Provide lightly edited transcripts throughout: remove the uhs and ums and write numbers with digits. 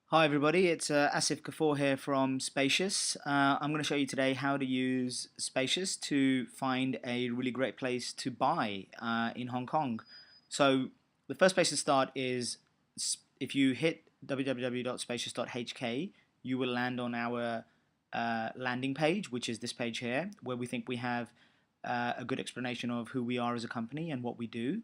Hi everybody, it's Asif Kafoor here from Spacious. I'm going to show you today how to use Spacious to find a really great place to buy in Hong Kong. So the first place to start is if you hit www.spacious.hk, you will land on our landing page, which is this page here, where we think we have a good explanation of who we are as a company and what we do.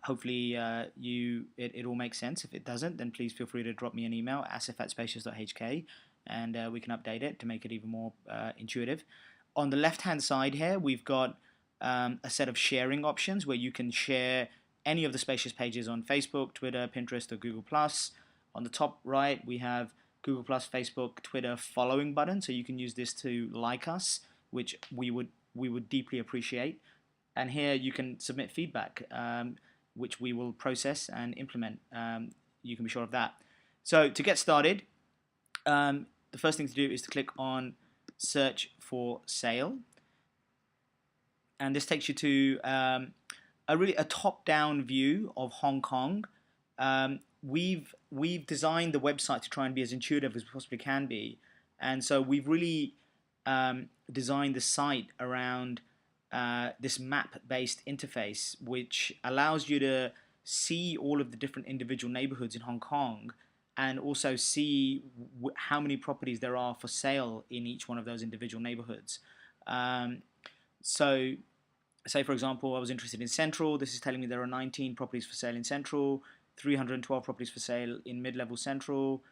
Hopefully it all makes sense. If it doesn't, then please feel free to drop me an email, asif@spacious.hk, and we can update it to make it even more intuitive. On the left-hand side here, we've got a set of sharing options where you can share any of the Spacious pages on Facebook, Twitter, Pinterest, or Google+. On the top right, we have Google+, Facebook, Twitter following button, so you can use this to like us, which we would deeply appreciate. And here you can submit feedback, which we will process and implement. You can be sure of that. So to get started, the first thing to do is to click on search for sale. And this takes you to a top-down view of Hong Kong. We've designed the website to try and be as intuitive as we possibly can be. And so we've really designed the site around this map-based interface, which allows you to see all of the different individual neighborhoods in Hong Kong and also see how many properties there are for sale in each one of those individual neighborhoods. So, say for example, I was interested in Central. This is telling me there are 19 properties for sale in Central, 312 properties for sale in Mid-Level Central,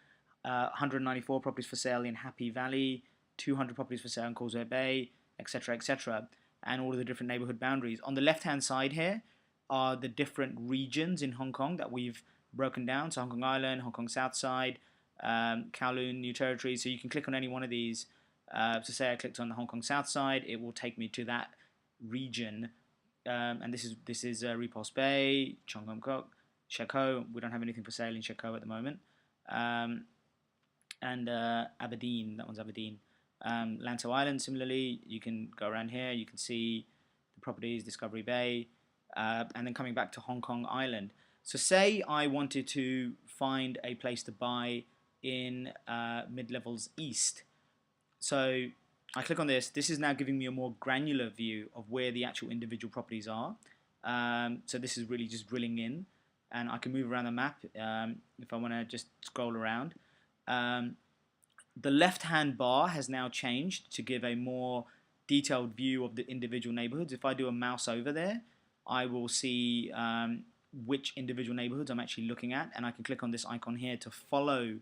194 properties for sale in Happy Valley, 200 properties for sale in Causeway Bay, etc., etc., and all of the different neighborhood boundaries. On the left-hand side here are the different regions in Hong Kong that we've broken down. So Hong Kong Island, Hong Kong South Side, Kowloon, New Territory. So you can click on any one of these. So say I clicked on the Hong Kong South Side, it will take me to that region. And this is Repulse Bay, Chong Kong Kok, Shek Ho. We don't have anything for sale in Shek Ho at the moment. And Aberdeen, that one's Aberdeen. Lanto Island, similarly, you can go around here, you can see the properties, Discovery Bay, and then coming back to Hong Kong Island. So say I wanted to find a place to buy in Mid-Levels East. So I click on this. This is now giving me a more granular view of where the actual individual properties are. So this is really just drilling in, and I can move around the map if I want to just scroll around. The left-hand bar has now changed to give a more detailed view of the individual neighborhoods. If I do a mouse over there, I will see which individual neighborhoods I'm actually looking at, and I can click on this icon here to follow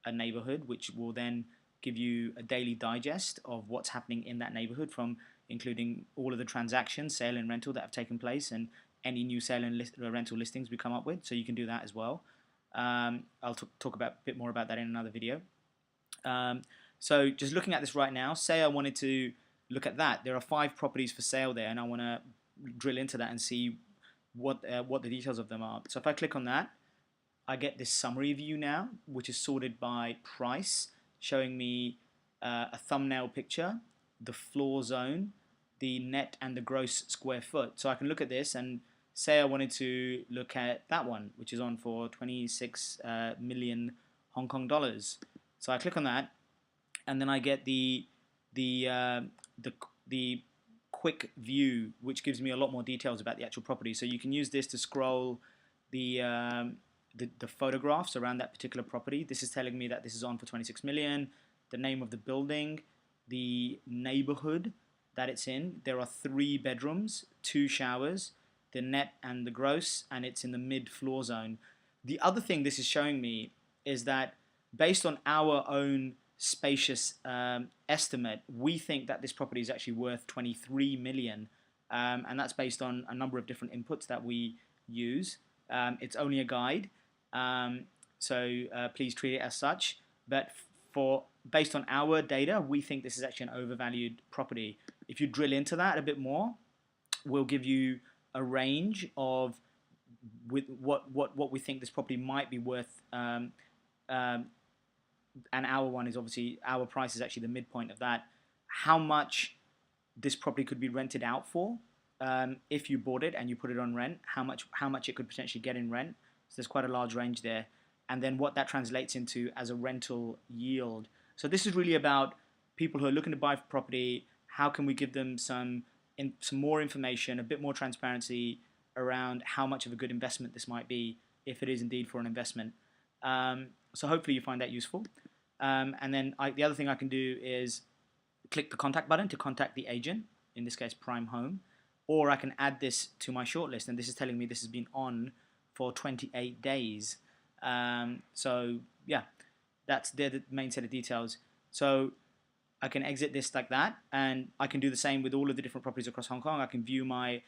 a neighborhood, which will then give you a daily digest of what's happening in that neighborhood, from including all of the transactions, sale and rental, that have taken place, and any new sale and rental listings we come up with. So you can do that as well. I'll talk a bit more about that in another video. So just looking at this right now, say I wanted to look at that. There are 5 properties for sale there, and I want to drill into that and see what the details of them are. So if I click on that, I get this summary view now, which is sorted by price, showing me a thumbnail picture, the floor zone, the net and the gross square foot. So I can look at this and say I wanted to look at that one, which is on for 26 million Hong Kong dollars. So I click on that, and then I get the quick view, which gives me a lot more details about the actual property. So you can use this to scroll the photographs around that particular property. This is telling me that this is on for 26 million, the name of the building, the neighborhood that it's in. There are 3 bedrooms, 2 showers, the net and the gross, and it's in the mid floor zone. The other thing this is showing me is that based on our own Spacious estimate, we think that this property is actually worth 23 million, and that's based on a number of different inputs that we use. It's only a guide, so please treat it as such. But based on our data, we think this is actually an overvalued property. If you drill into that a bit more, we'll give you a range of what we think this property might be worth. And our one is obviously, our price is actually the midpoint of that. How much this property could be rented out for if you bought it and you put it on rent, how much it could potentially get in rent. So there's quite a large range there. and then what that translates into as a rental yield. So this is really about people who are looking to buy property. How can we give them some more information, a bit more transparency around how much of a good investment this might be, if it is indeed for an investment. So hopefully you find that useful. And then the other thing I can do is click the contact button to contact the agent, in this case Prime Home, or I can add this to my shortlist, and this is telling me this has been on for 28 days. So yeah, they're the main set of details. So I can exit this like that, and I can do the same with all of the different properties across Hong Kong. I can view my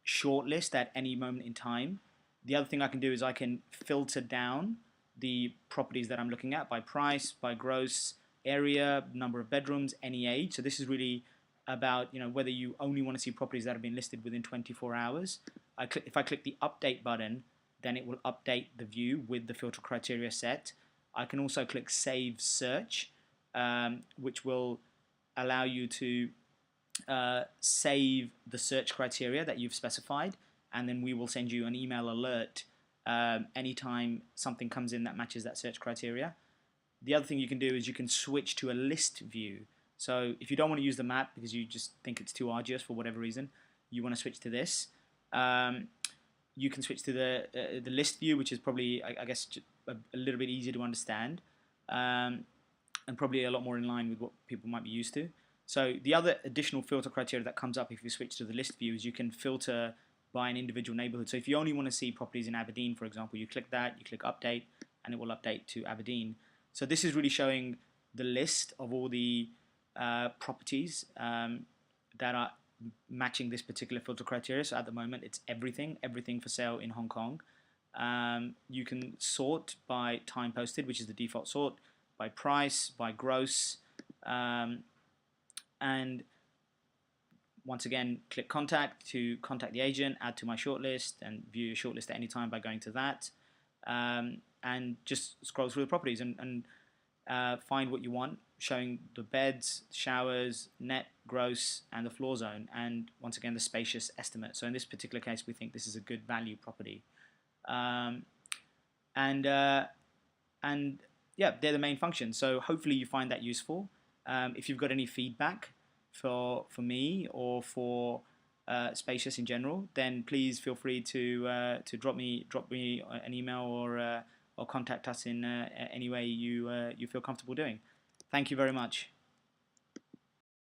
shortlist at any moment in time. The other thing I can do is I can filter down the properties that I'm looking at by price, by gross area, number of bedrooms, any age. So this is really about whether you only want to see properties that have been listed within 24 hours. If I click the update button, then it will update the view with the filter criteria set. I can also click save search, which will allow you to save the search criteria that you've specified, and then we will send you an email alert anytime something comes in that matches that search criteria. The other thing you can do is you can switch to a list view. So if you don't want to use the map because you just think it's too arduous for whatever reason, you want to switch to this. You can switch to the list view, which is probably, I guess, a little bit easier to understand, and probably a lot more in line with what people might be used to. So the other additional filter criteria that comes up if you switch to the list view is you can filter by an individual neighborhood. So if you only want to see properties in Aberdeen, for example, you click that, you click update, and it will update to Aberdeen. So this is really showing the list of all the properties that are matching this particular filter criteria. So at the moment, it's everything for sale in Hong Kong. You can sort by time posted, which is the default sort, by price, by gross, and once again, click contact to contact the agent, add to my shortlist, and view your shortlist at any time by going to that. And just scroll through the properties and find what you want, showing the beds, showers, net, gross, and the floor zone, and once again the spacious estimate. So in this particular case, we think this is a good value property, and yeah, they're the main functions. So hopefully you find that useful. If you've got any feedback for me or for Spacious in general, then please feel free to drop me an email or contact us in any way you feel comfortable doing. Thank you very much.